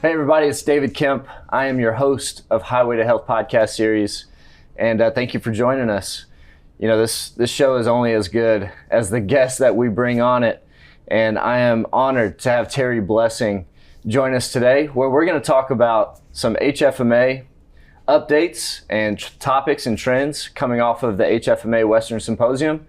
Hey everybody, it's David Kemp. I am your host of Highway to Health podcast series, and thank you for joining us. You know, this show is only as good as the guests that we bring on it, and I am honored to have Terry Blessing join us today, where we're going to talk about some HFMA updates and topics and trends coming off of the HFMA Western Symposium,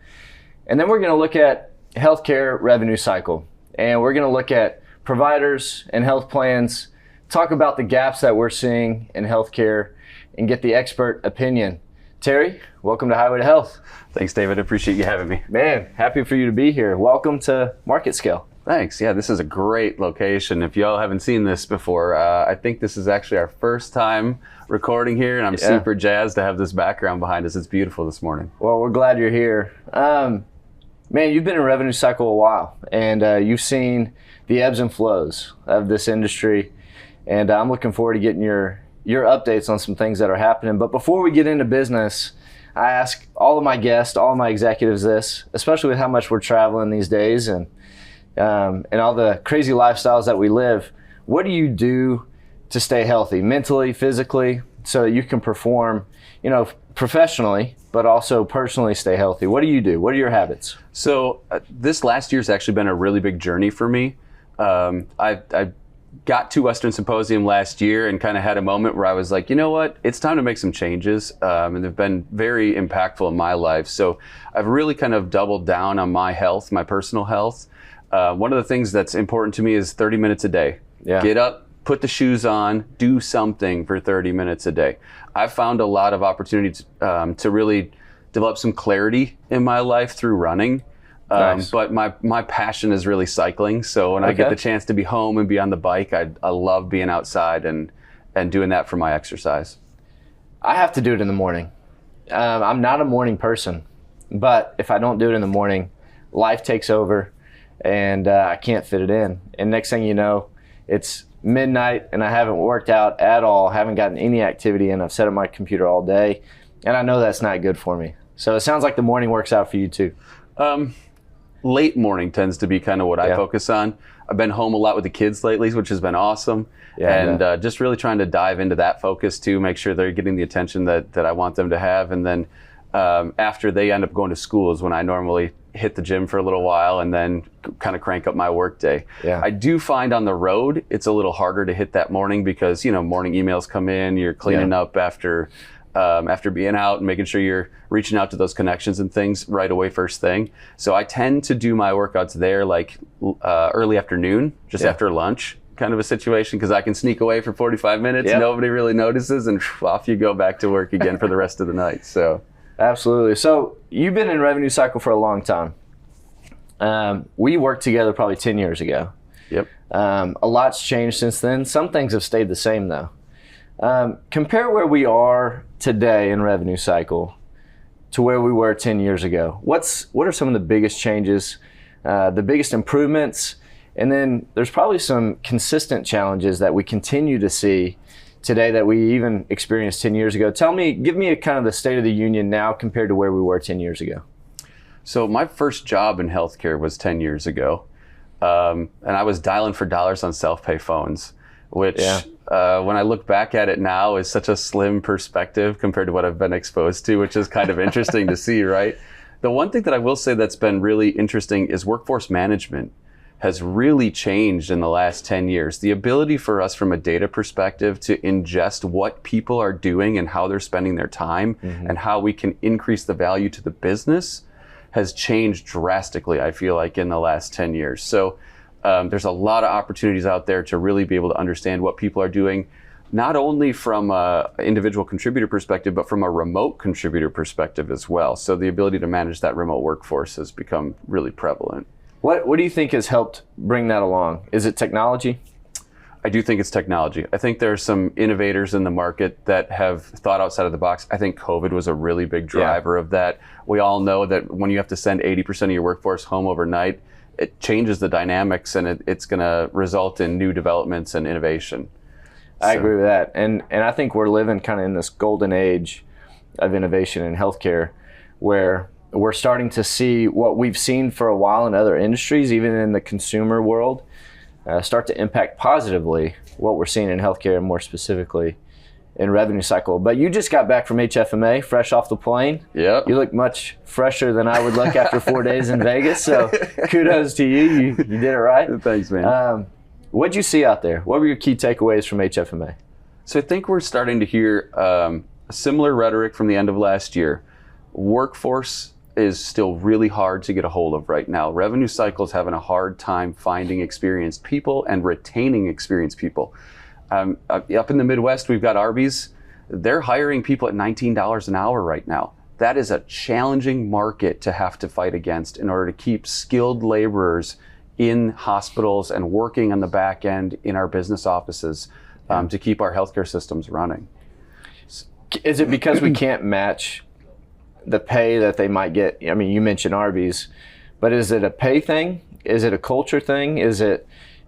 and then we're going to look at healthcare revenue cycle, and we're going to look at providers and health plans, talk about the gaps that we're seeing in healthcare, and get the expert opinion. Terry, welcome to Highway to Health. Thanks, David. Appreciate you having me. Man, happy for you to be here. Welcome to MarketScale. Thanks. Yeah, this is a great location. If y'all haven't seen this before, I think this is actually our first time recording here, and I'm super jazzed to have this background behind us. It's beautiful this morning. Well, we're glad you're here. Man, you've been in revenue cycle a while, and you've seen the ebbs and flows of this industry, and I'm looking forward to getting your updates on some things that are happening. But before we get into business, I ask all of my guests, all of my executives this, especially with how much we're traveling these days and all the crazy lifestyles that we live. What do you do to stay healthy, mentally, physically, so that you can perform, you know, professionally, but also personally stay healthy? What do you do? What are your habits? So this last year's actually been a really big journey for me. I got to Western Symposium last year and kind of had a moment where I was like, you know what, it's time to make some changes, and they've been very impactful in my life. So I've really kind of doubled down on my health, my personal health. One of the things that's important to me is 30 minutes a day. Yeah. Get up, put the shoes on, do something for 30 minutes a day. I've found a lot of opportunities to really develop some clarity in my life through running. Nice. But my passion is really cycling. So when I get the chance to be home and be on the bike, I love being outside and doing that for my exercise. I have to do it in the morning. I'm not a morning person, but if I don't do it in the morning, life takes over and I can't fit it in. And next thing you know, it's midnight and I haven't worked out at all, haven't gotten any activity in. I've sat at my computer all day, and I know that's not good for me. So it sounds like the morning works out for you too. Late morning tends to be kind of what I focus on. I've been home a lot with the kids lately, which has been awesome. And just really trying to dive into that focus too, make sure they're getting the attention that I want them to have. And then after they end up going to school is when I normally hit the gym for a little while and then kind of crank up my work day. Yeah. I do find on the road, it's a little harder to hit that morning because, you know, morning emails come in, you're cleaning up after being out and making sure you're reaching out to those connections and things right away first thing. So I tend to do my workouts there like early afternoon, just after lunch kind of a situation, because I can sneak away for 45 minutes, nobody really notices, and off you go back to work again for the rest of the night. So absolutely. So you've been in revenue cycle for a long time. We worked together probably 10 years ago. Yep. A lot's changed since then. Some things have stayed the same though. Compare where we are today in revenue cycle to where we were 10 years ago. What are some of the biggest changes, the biggest improvements, and then there's probably some consistent challenges that we continue to see today that we even experienced 10 years ago. Give me a kind of the state of the union now compared to where we were 10 years ago. So my first job in healthcare was 10 years ago, and I was dialing for dollars on self-pay phones, which when I look back at it now is such a slim perspective compared to what I've been exposed to, which is kind of interesting to see, right? The one thing that I will say that's been really interesting is workforce management has really changed in the last 10 years. The ability for us from a data perspective to ingest what people are doing and how they're spending their time and how we can increase the value to the business has changed drastically, I feel like, in the last 10 years. So there's a lot of opportunities out there to really be able to understand what people are doing, not only from an individual contributor perspective, but from a remote contributor perspective as well. So the ability to manage that remote workforce has become really prevalent. What do you think has helped bring that along? Is it technology? I do think it's technology. I think there's some innovators in the market that have thought outside of the box. I think COVID was a really big driver of that. We all know that when you have to send 80% of your workforce home overnight, it changes the dynamics, and it's going to result in new developments and innovation. I agree with that. And I think we're living kind of in this golden age of innovation in healthcare where we're starting to see what we've seen for a while in other industries, even in the consumer world, start to impact positively what we're seeing in healthcare, and more specifically in revenue cycle. But you just got back from HFMA, fresh off the plane. Yep. You look much fresher than I would look after 4 days in Vegas. So kudos to you. You did it right. Thanks, man. What'd you see out there? What were your key takeaways from HFMA? So I think we're starting to hear a similar rhetoric from the end of last year. Workforce is still really hard to get a hold of right now. Revenue cycle's having a hard time finding experienced people and retaining experienced people. Up in the Midwest, we've got Arby's. They're hiring people at $19 an hour right now. That is a challenging market to have to fight against in order to keep skilled laborers in hospitals and working on the back end in our business offices to keep our healthcare systems running. Is it because we can't match the pay that they might get? I mean, you mentioned Arby's, but is it a pay thing? Is it a culture thing? Is it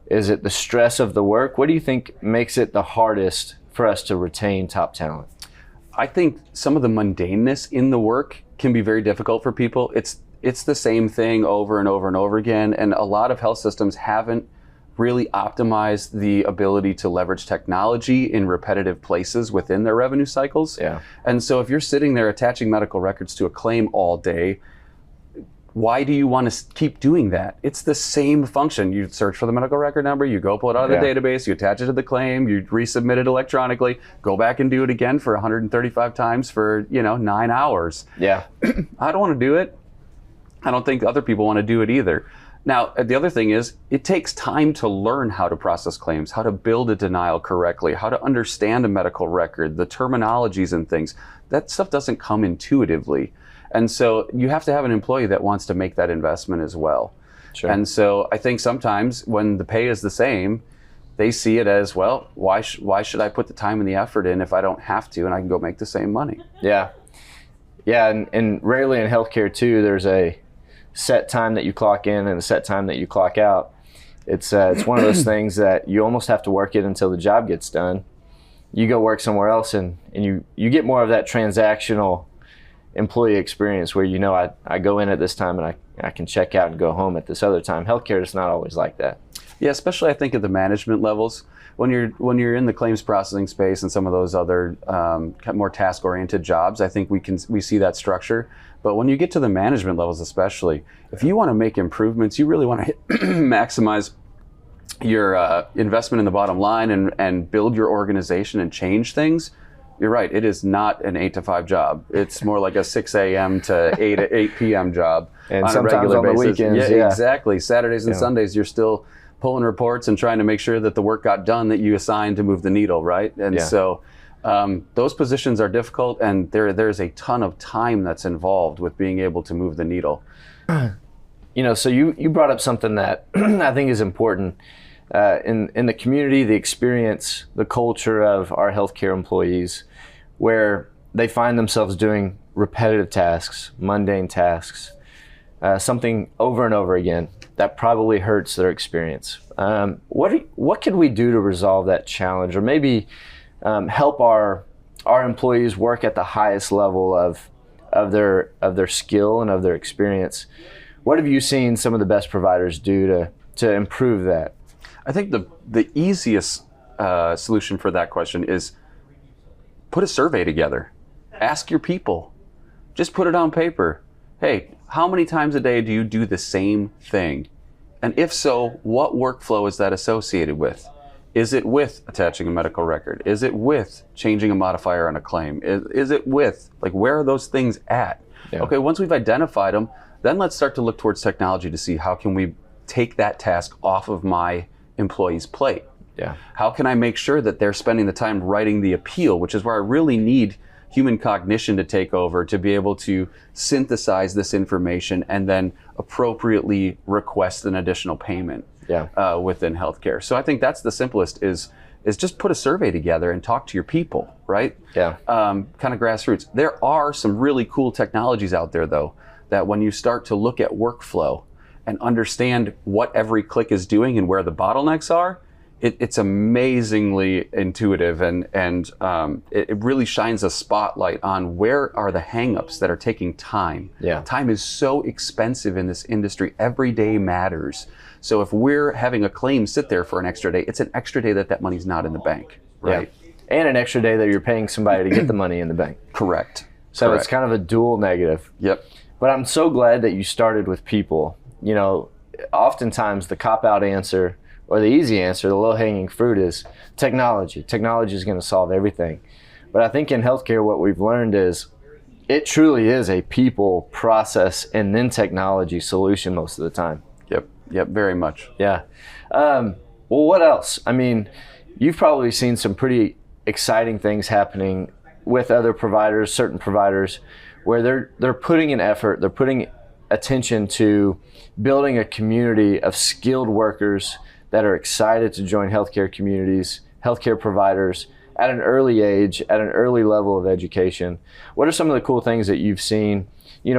the stress of the work? What do you think makes it the hardest for us to retain top talent? I think some of the mundaneness in the work can be very difficult for people. It's the same thing over and over and over again, and a lot of health systems haven't really optimized the ability to leverage technology in repetitive places within their revenue cycles. Yeah. And so if you're sitting there attaching medical records to a claim all day, why do you want to keep doing that? It's the same function. You search for the medical record number, you go pull it out of the database, you attach it to the claim, you resubmit it electronically, go back and do it again for 135 times for 9 hours. Yeah. I don't want to do it. I don't think other people want to do it either. Now, the other thing is, it takes time to learn how to process claims, how to build a denial correctly, how to understand a medical record, the terminologies and things. That stuff doesn't come intuitively. And so you have to have an employee that wants to make that investment as well. Sure. And so I think sometimes when the pay is the same, they see it as, well, why should I put the time and the effort in if I don't have to and I can go make the same money? Yeah. Yeah, and rarely in healthcare too, there's a set time that you clock in and a set time that you clock out. It's one of those things that you almost have to work it until the job gets done. You go work somewhere else and you get more of that transactional employee experience where I go in at this time and I can check out and go home at this other time. Healthcare is not always like that. Yeah, especially I think at the management levels. When you're in the claims processing space and some of those other more task-oriented jobs, I think we see that structure. But when you get to the management levels especially, if you want to make improvements, you really want to maximize your investment in the bottom line and build your organization and change things. You're right, it is not an 8 to 5 job. It's more like a 6 a.m. to 8 p.m. job and on sometimes a regular on the basis. weekends. Yeah, exactly. Saturdays and Sundays, you're still pulling reports and trying to make sure that the work got done that you assigned to move the needle, right? And so those positions are difficult, and there's a ton of time that's involved with being able to move the needle. So you brought up something that I think is important. In the community, the experience, the culture of our healthcare employees, where they find themselves doing repetitive tasks, mundane tasks, something over and over again that probably hurts their experience. What can we do to resolve that challenge, or maybe help our employees work at the highest level of their skill and of their experience? What have you seen some of the best providers do to improve that? I think the easiest solution for that question is put a survey together. Ask your people. Just put it on paper. Hey, how many times a day do you do the same thing? And if so, what workflow is that associated with? Is it with attaching a medical record? Is it with changing a modifier on a claim? Is it with, where are those things at? Yeah. Okay, once we've identified them, then let's start to look towards technology to see how can we take that task off of my employee's plate. Yeah. How can I make sure that they're spending the time writing the appeal, which is where I really need human cognition to take over to be able to synthesize this information and then appropriately request an additional payment within healthcare. So I think that's the simplest is just put a survey together and talk to your people, right? Yeah. Kind of grassroots. There are some really cool technologies out there though, that when you start to look at workflow and understand what every click is doing and where the bottlenecks are, it's amazingly intuitive, and it really shines a spotlight on where are the hangups that are taking time. Yeah. Time is so expensive in this industry. Every day matters. So if we're having a claim sit there for an extra day, it's an extra day that money's not in the bank, right? Yeah. And an extra day that you're paying somebody to get the money in the bank. Correct. So It's kind of a dual negative. Yep. But I'm so glad that you started with people. Oftentimes the cop-out answer or the easy answer, the low-hanging fruit, is technology. Technology is going to solve everything. But I think in healthcare what we've learned is it truly is a people, process, and then technology solution most of the time. Yep, very much. Yeah. Well, what else? I mean, you've probably seen some pretty exciting things happening with other providers, certain providers, where they're putting an effort, they're putting attention to building a community of skilled workers that are excited to join healthcare communities, healthcare providers at an early age, at an early level of education. What are some of the cool things that you've seen,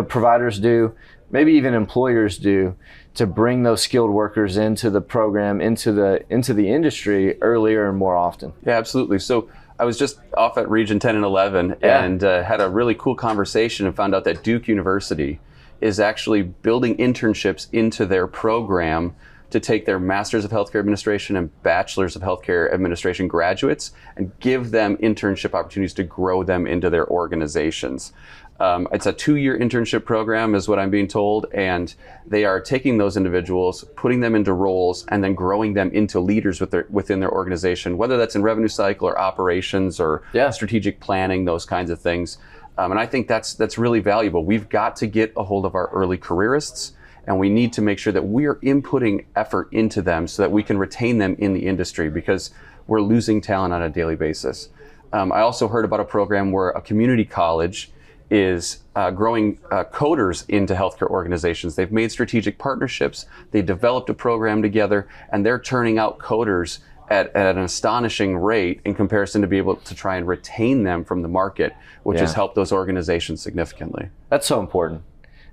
providers do, maybe even employers do, to bring those skilled workers into the program, into the industry earlier and more often? Yeah, absolutely. So I was just off at Region 10 and 11 and had a really cool conversation and found out that Duke University is actually building internships into their program to take their Masters of Healthcare Administration and Bachelors of Healthcare Administration graduates and give them internship opportunities to grow them into their organizations. It's a 2-year internship program is what I'm being told, and they are taking those individuals, putting them into roles, and then growing them into leaders within their organization, whether that's in revenue cycle or operations or strategic planning, those kinds of things. And I think that's really valuable. We've got to get a hold of our early careerists, and we need to make sure that we are inputting effort into them so that we can retain them in the industry, because we're losing talent on a daily basis. I also heard about a program where a community college is growing coders into healthcare organizations. They've made strategic partnerships, they developed a program together, and they're turning out coders at an astonishing rate in comparison to be able to try and retain them from the market, which has helped those organizations significantly. That's so important.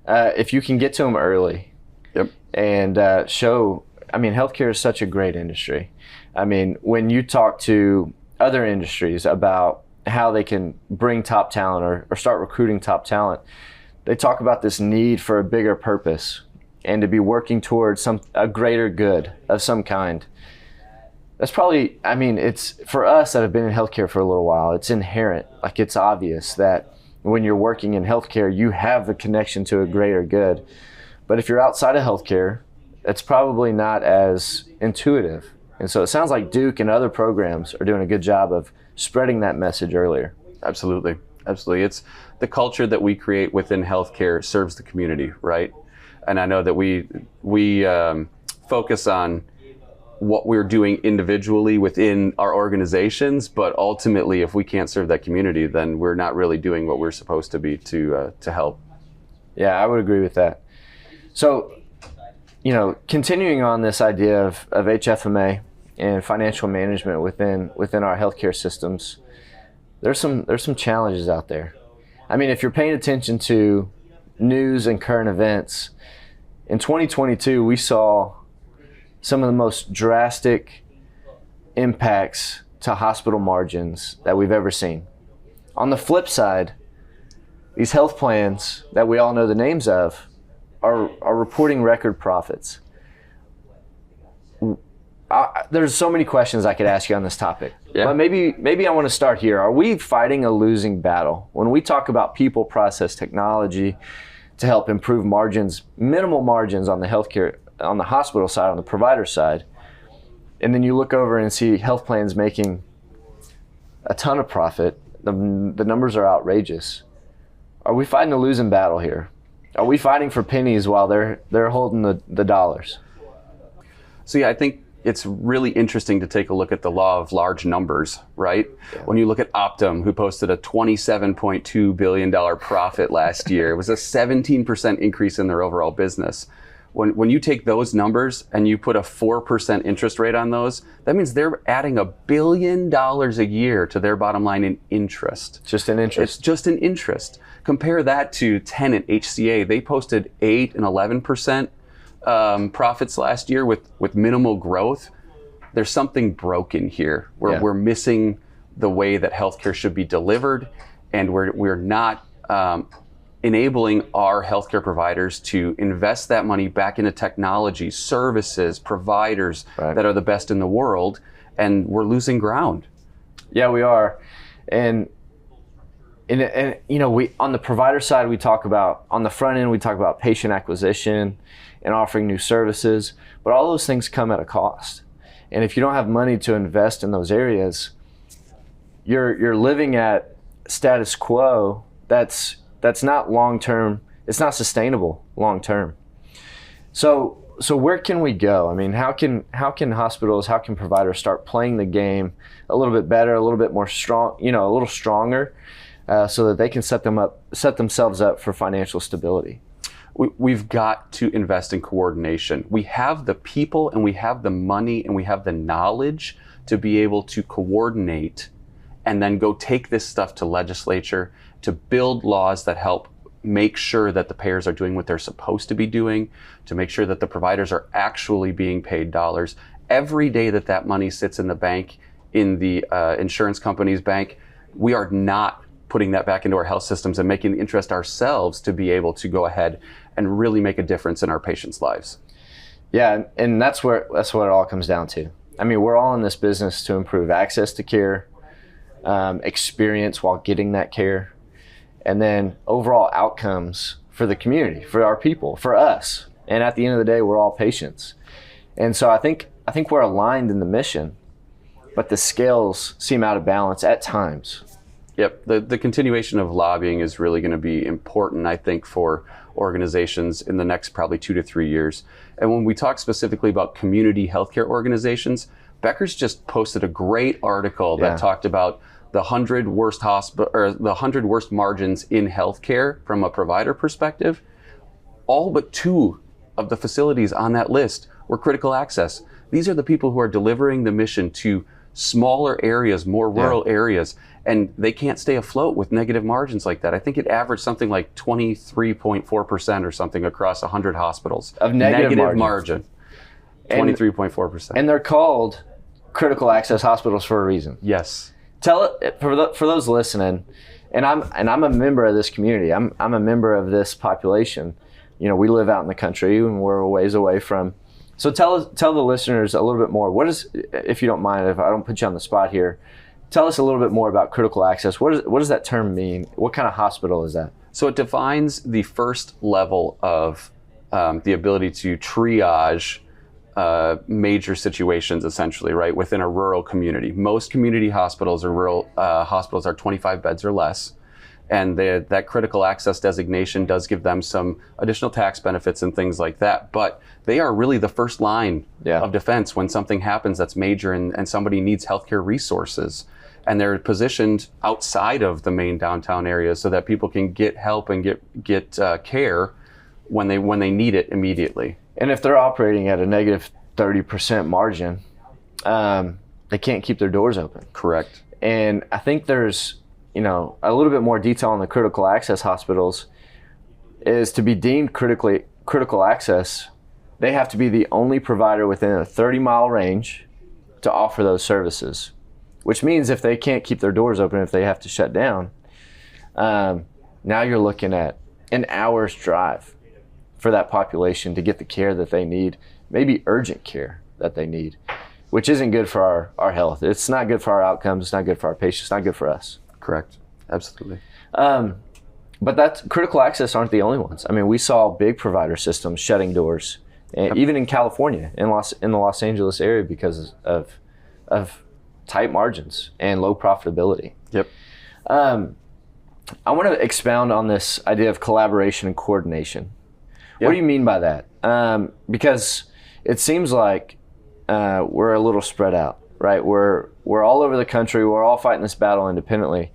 If you can get to them early and show, healthcare is such a great industry. When you talk to other industries about how they can bring top talent or start recruiting top talent, they talk about this need for a bigger purpose and to be working towards a greater good of some kind. That's probably, it's for us that have been in healthcare for a little while, it's inherent, like it's obvious that when you're working in healthcare, you have the connection to a greater good. But if you're outside of healthcare, it's probably not as intuitive. And so it sounds like Duke and other programs are doing a good job of spreading that message earlier. Absolutely. It's the culture that we create within healthcare serves the community, right? And I know that we focus on what we're doing individually within our organizations, but ultimately, if we can't serve that community, then we're not really doing what we're supposed to be to help. Yeah, I would agree with that. So, continuing on this idea of HFMA and financial management within our healthcare systems, there's some challenges out there. If you're paying attention to news and current events, in 2022 we saw some of the most drastic impacts to hospital margins that we've ever seen. On the flip side, these health plans that we all know the names of are reporting record profits. There's so many questions I could ask you on this topic. Yeah. But maybe I want to start here. Are we fighting a losing battle? When we talk about people, process, technology to help improve margins, minimal margins on the healthcare, on the hospital side, on the provider side, and then you look over and see health plans making a ton of profit, the numbers are outrageous. Are we fighting a losing battle here? Are we fighting for pennies while they're holding the dollars? So yeah, I think it's really interesting to take a look at the law of large numbers, right? Yeah. When you look at Optum, who posted a $27.2 billion profit last year, it was a 17% increase in their overall business. When you take those numbers and you put a 4% interest rate on those, that means they're adding $1 billion a year to their bottom line in interest. Just in interest. It's just in interest. Compare that to Tenet HCA. They posted 8 and 11% profits last year with minimal growth. there's something broken here. Yeah. We're missing the way that healthcare should be delivered, and we're not enabling our healthcare providers to invest that money back into technology, services, providers that are the best in the world, and we're losing ground. Yeah, we are. And you know, we on the provider side, we talk about, on the front end, we talk about patient acquisition and offering new services, but all those things come at a cost. And if you don't have money to invest in those areas, you're living at status quo that's not long-term, it's not sustainable long-term. So where can we go? I mean, how can hospitals, how can providers start playing the game a little bit better, a little bit more strong, you know, a little stronger, so that they can set themselves up for financial stability? We've got to invest in coordination. We have the people, and we have the money, and we have the knowledge to be able to coordinate and then go take this stuff to legislature to build laws that help make sure that the payers are doing what they're supposed to be doing, to make sure that the providers are actually being paid dollars. Every day that money sits in the bank, in the insurance company's bank, we are not putting that back into our health systems and making the interest ourselves to be able to go ahead and really make a difference in our patients' lives. Yeah, and that's what it all comes down to. I mean, we're all in this business to improve access to care, experience while getting that care, and then overall outcomes for the community, for our people, for us. And at the end of the day, we're all patients. And so I think we're aligned in the mission, but the scales seem out of balance at times. Yep, the continuation of lobbying is really going to be important, I think, for organizations in the next probably 2 to 3 years. And when we talk specifically about community healthcare organizations, Becker's just posted a great article that talked about the 100 worst the 100 worst margins in healthcare from a provider perspective. All but 2 of the facilities on that list were critical access. These are the people who are delivering the mission to smaller areas, more rural areas, and they can't stay afloat with negative margins like that. I think it averaged something like 23.4% or something across 100 hospitals. Of negative margin. 23.4%. And they're called critical access hospitals for a reason. Yes. Tell it for those listening, and I'm a member of this community. I'm a member of this population. You know, we live out in the country and we're a ways away from. So tell the listeners a little bit more. What is, if you don't mind, if I don't put you on the spot here, tell us a little bit more about critical access. What does that term mean? What kind of hospital is that? So it defines the first level of the ability to triage major situations, essentially, right, within a rural community. Most community hospitals or rural hospitals are 25 beds or less. And that critical access designation does give them some additional tax benefits and things like that. But they are really the first line of defense when something happens that's major and somebody needs healthcare resources. And they're positioned outside of the main downtown areas so that people can get help and get care when they need it immediately. And if they're operating at a negative 30% margin, they can't keep their doors open. Correct. And I think there's, you know, a little bit more detail on the critical access hospitals is to be deemed critical access, they have to be the only provider within a 30-mile range to offer those services, which means if they can't keep their doors open, if they have to shut down, now you're looking at an hour's drive for that population to get the care that they need, maybe urgent care that they need, which isn't good for our health. It's not good for our outcomes. It's not good for our patients. It's not good for us. Correct. Absolutely. But that's critical access aren't the only ones. I mean, we saw big provider systems shutting doors, even in California, in the Los Angeles area, because of tight margins and low profitability. Yep. I want to expound on this idea of collaboration and coordination. What do you mean by that? Because it seems like we're a little spread out, right? We're all over the country. We're all fighting this battle independently.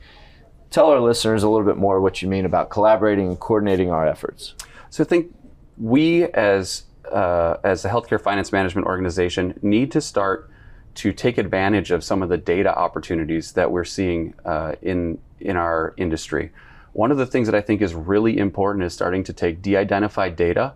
Tell our listeners a little bit more what you mean about collaborating and coordinating our efforts. So I think we as a healthcare finance management organization need to start to take advantage of some of the data opportunities that we're seeing in our industry. One of the things that I think is really important is starting to take de-identified data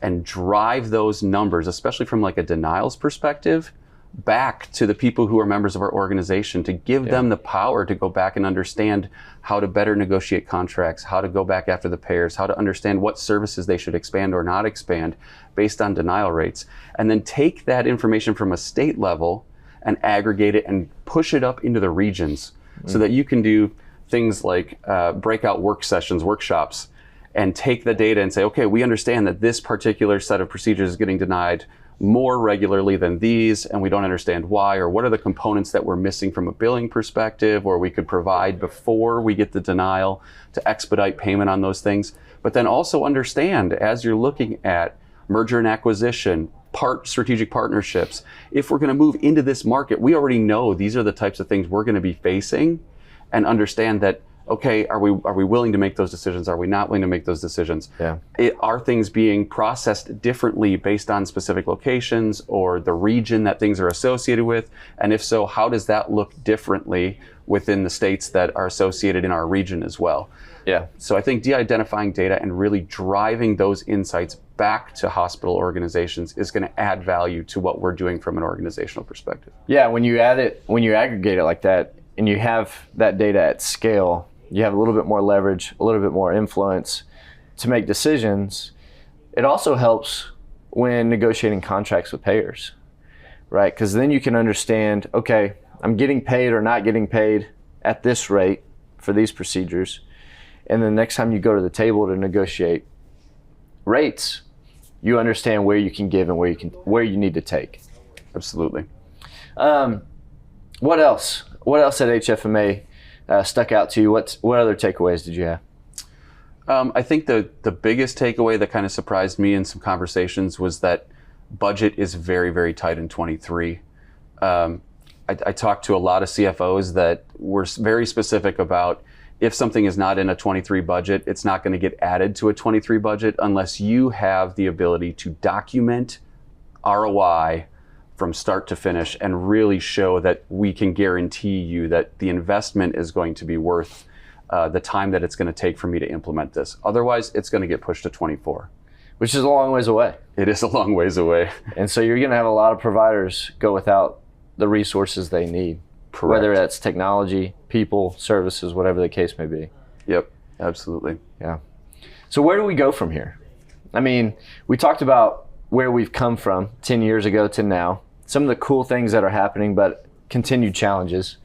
and drive those numbers, especially from like a denials perspective, back to the people who are members of our organization, to give them the power to go back and understand how to better negotiate contracts, how to go back after the payers, how to understand what services they should expand or not expand based on denial rates. And then take that information from a state level and aggregate it and push it up into the regions so that you can do things like breakout work sessions, workshops, and take the data and say, okay, we understand that this particular set of procedures is getting denied more regularly than these, and we don't understand why, or what are the components that we're missing from a billing perspective, or we could provide before we get the denial to expedite payment on those things. But then also understand, as you're looking at merger and acquisition, strategic partnerships, if we're going to move into this market, we already know these are the types of things we're going to be facing, and understand that, okay, are we willing to make those decisions? Are we not willing to make those decisions? Yeah. Are things being processed differently based on specific locations or the region that things are associated with? And if so, how does that look differently within the states that are associated in our region as well? Yeah. So I think de-identifying data and really driving those insights back to hospital organizations is going to add value to what we're doing from an organizational perspective. Yeah, when you aggregate it like that, and you have that data at scale, you have a little bit more leverage, a little bit more influence to make decisions. It also helps when negotiating contracts with payers, right? Because then you can understand, okay, I'm getting paid or not getting paid at this rate for these procedures. And then the next time you go to the table to negotiate rates, you understand where you can give and where you need to take. Absolutely. What else? What else at HFMA stuck out to you? What other takeaways did you have? I think the biggest takeaway that kind of surprised me in some conversations was that budget is very, very tight in 23. I talked to a lot of CFOs that were very specific about, if something is not in a 23 budget, it's not going to get added to a 23 budget unless you have the ability to document ROI from start to finish and really show that we can guarantee you that the investment is going to be worth the time that it's going to take for me to implement this. Otherwise, it's going to get pushed to 24. Which is a long ways away. It is a long ways away. And so you're going to have a lot of providers go without the resources they need. Correct. Whether that's technology, people, services, whatever the case may be. Yep, absolutely. Yeah. So where do we go from here? I mean, we talked about where we've come from 10 years ago to now. Some of the cool things that are happening, but continued challenges.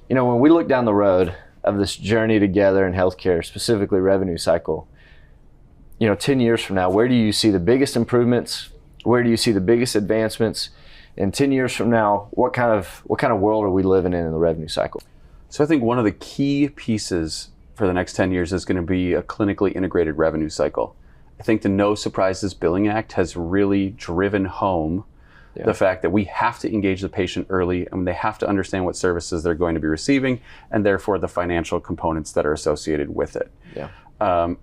You know, when we look down the road of this journey together in healthcare, specifically revenue cycle, 10 years from now, where do you see the biggest improvements? Where do you see the biggest advancements? And 10 years from now, what kind of world are we living in the revenue cycle? So I think one of the key pieces for the next 10 years is going to be a clinically integrated revenue cycle. I think the No Surprises Billing Act has really driven home the fact that we have to engage the patient early, and they have to understand what services they're going to be receiving, and therefore the financial components that are associated with it. Yeah.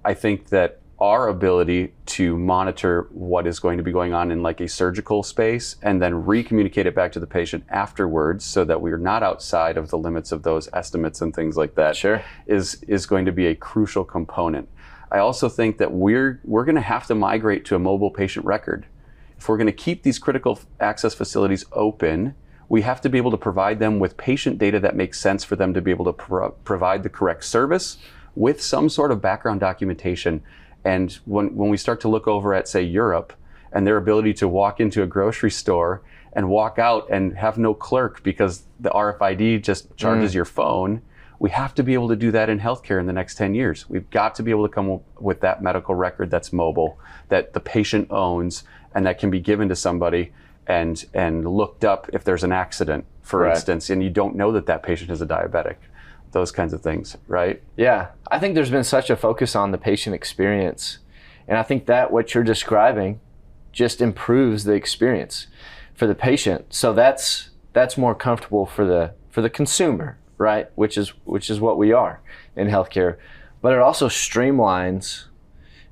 I think that our ability to monitor what is going to be going on in like a surgical space and then re-communicate it back to the patient afterwards so that we're not outside of the limits of those estimates and things like that is going to be a crucial component. I also think that we're going to have to migrate to a mobile patient record. If we're going to keep these critical access facilities open, we have to be able to provide them with patient data that makes sense for them to be able to provide the correct service with some sort of background documentation. And when we start to look over at, say, Europe, and their ability to walk into a grocery store and walk out and have no clerk because the RFID just charges your phone, we have to be able to do that in healthcare in the next 10 years. We've got to be able to come up with that medical record that's mobile, that the patient owns, and that can be given to somebody and looked up if there's an accident, for instance, and you don't know that patient is a diabetic. Those kinds of things, right? Yeah, I think there's been such a focus on the patient experience. And I think that what you're describing just improves the experience for the patient. So that's more comfortable for the consumer, right? Which is what we are in healthcare. But it also streamlines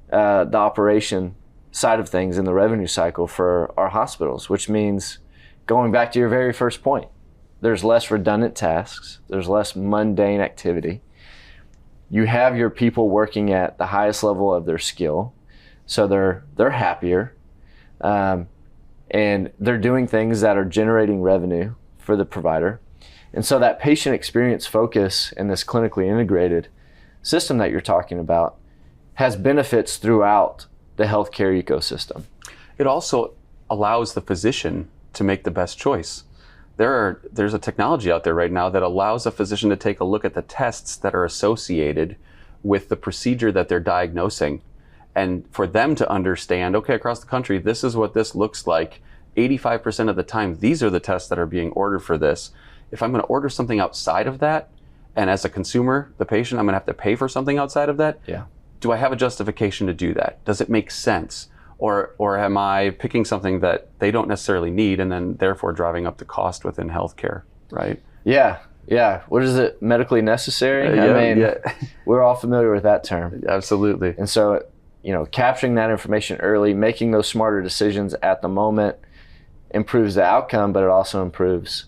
the operation side of things in the revenue cycle for our hospitals, which means, going back to your very first point, there's less redundant tasks, there's less mundane activity. You have your people working at the highest level of their skill, so they're happier. And and they're doing things that are generating revenue for the provider. And so that patient experience focus and this clinically integrated system that you're talking about has benefits throughout the healthcare ecosystem. It also allows the physician to make the best choice. There's a technology out there right now that allows a physician to take a look at the tests that are associated with the procedure that they're diagnosing, and for them to understand, okay, across the country, this is what this looks like. 85% of the time, these are the tests that are being ordered for this. If I'm going to order something outside of that, and as a consumer, the patient, I'm going to have to pay for something outside of that, do I have a justification to do that? Does it make sense? Or am I picking something that they don't necessarily need and then therefore driving up the cost within healthcare, right? Yeah. What is it? Medically necessary? We're all familiar with that term. Absolutely. And so, capturing that information early, making those smarter decisions at the moment improves the outcome, but it also improves,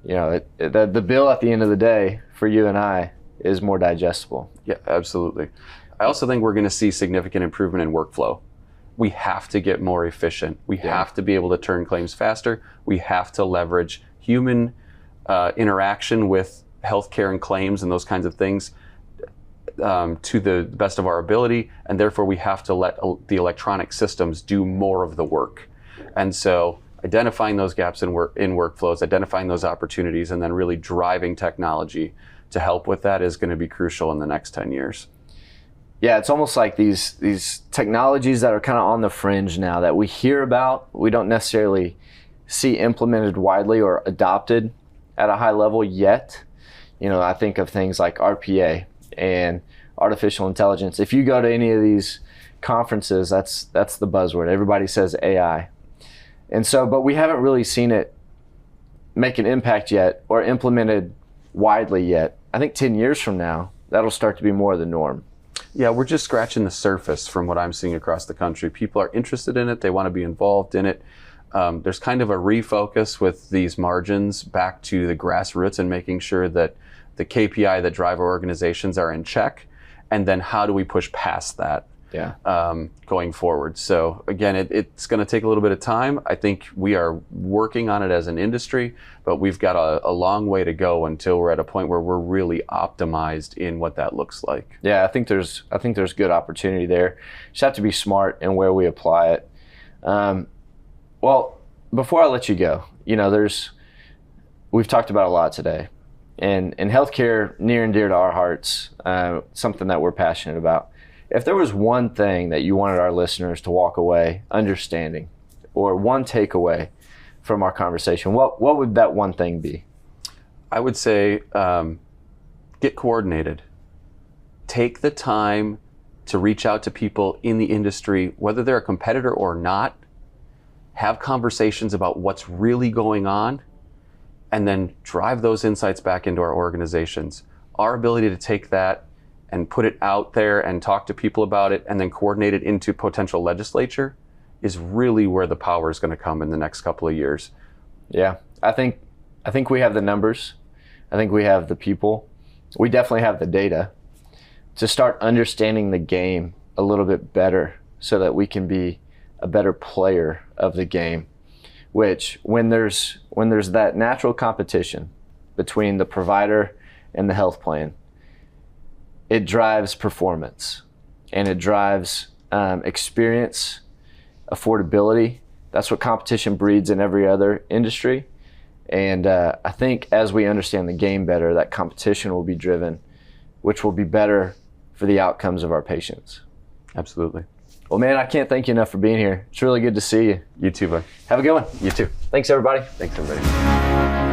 the bill at the end of the day for you and I is more digestible. Yeah, absolutely. I also think we're going to see significant improvement in workflow. We have to get more efficient. We have to be able to turn claims faster. We have to leverage human interaction with healthcare and claims and those kinds of things to the best of our ability. And therefore, we have to let the electronic systems do more of the work. And so identifying those gaps in workflows, identifying those opportunities, and then really driving technology to help with that is going to be crucial in the next 10 years. Yeah, it's almost like these technologies that are kind of on the fringe now that we hear about, we don't necessarily see implemented widely or adopted at a high level yet. I think of things like RPA and artificial intelligence. If you go to any of these conferences, that's the buzzword. Everybody says AI. And so, but we haven't really seen it make an impact yet or implemented widely yet. I think 10 years from now, that'll start to be more the norm. Yeah, we're just scratching the surface from what I'm seeing across the country. People are interested in it. They want to be involved in it. There's kind of a refocus with these margins back to the grassroots and making sure that the KPI that drive our organizations are in check. And then how do we push past that going forward? So again, it's going to take a little bit of time. I think we are working on it as an industry, but we've got a long way to go until we're at a point where we're really optimized in what that looks like. Yeah, I think there's good opportunity there. Just have to be smart in where we apply it. Well, before I let you go, we've talked about a lot today, and healthcare near and dear to our hearts, something that we're passionate about. If there was one thing that you wanted our listeners to walk away understanding, or one takeaway from our conversation, what would that one thing be? I would say get coordinated. Take the time to reach out to people in the industry, whether they're a competitor or not. Have conversations about what's really going on, and then drive those insights back into our organizations. Our ability to take that and put it out there and talk to people about it and then coordinate it into potential legislature is really where the power is going to come in the next couple of years. Yeah, I think we have the numbers. I think we have the people. We definitely have the data to start understanding the game a little bit better so that we can be a better player of the game, which when there's that natural competition between the provider and the health plan, it drives performance and it drives experience, affordability. That's what competition breeds in every other industry. And I think as we understand the game better, that competition will be driven, which will be better for the outcomes of our patients. Absolutely. Well, man, I can't thank you enough for being here. It's really good to see you. You too, bud. Have a good one. You too. Thanks, everybody. Thanks, everybody.